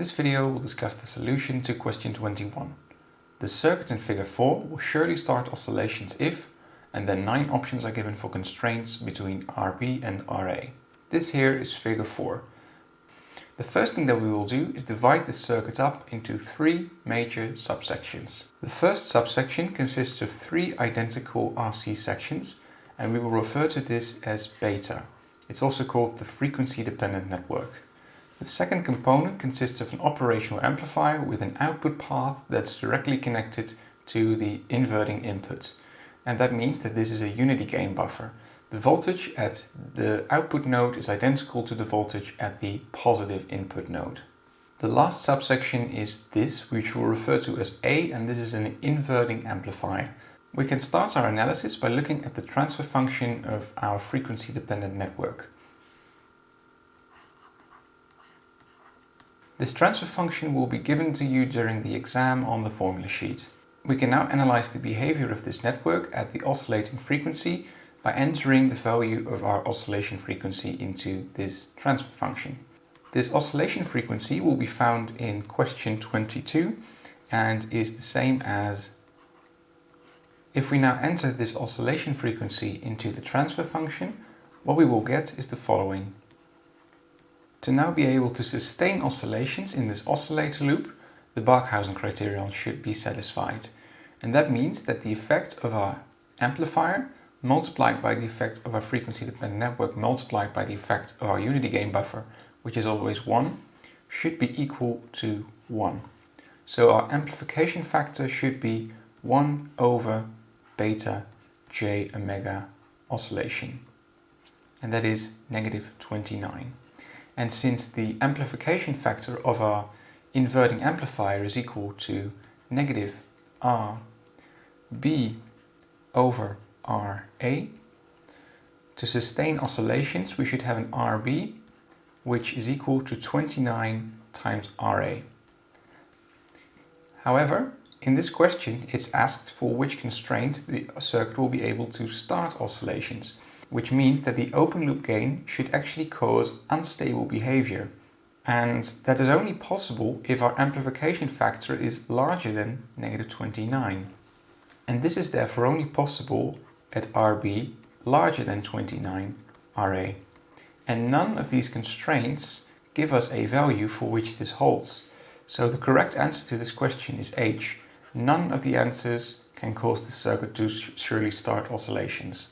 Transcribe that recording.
This video will discuss the solution to question 21. The circuit in figure 4 will surely start oscillations if, and then 9 options are given for constraints between RB and RA. This here is figure 4. The first thing that we will do is divide the circuit up into 3 major subsections. The first subsection consists of 3 identical RC sections, and we will refer to this as beta. It's also called the frequency dependent network. The second component consists of an operational amplifier with an output path that's directly connected to the inverting input. And that means that this is a unity gain buffer. The voltage at the output node is identical to the voltage at the positive input node. The last subsection is this, which we'll refer to as A, and this is an inverting amplifier. We can start our analysis by looking at the transfer function of our frequency dependent network. This transfer function will be given to you during the exam on the formula sheet. We can now analyze the behavior of this network at the oscillating frequency by entering the value of our oscillation frequency into this transfer function. This oscillation frequency will be found in question 22 and is the same as, if we now enter this oscillation frequency into the transfer function, what we will get is the following. To now be able to sustain oscillations in this oscillator loop, the Barkhausen criterion should be satisfied. And that means that the effect of our amplifier multiplied by the effect of our frequency dependent network multiplied by the effect of our unity gain buffer, which is always 1, should be equal to 1. So our amplification factor should be 1 over beta j omega oscillation. And that is negative 29. And since the amplification factor of our inverting amplifier is equal to negative RB over RA, to sustain oscillations we should have an RB which is equal to 29 times RA. However, in this question it's asked for which constraint the circuit will be able to start oscillations, which means that the open loop gain should actually cause unstable behavior. And that is only possible if our amplification factor is larger than negative 29. And this is therefore only possible at RB larger than 29 RA. And none of these constraints give us a value for which this holds. So the correct answer to this question is H. None of the answers can cause the circuit to surely start oscillations.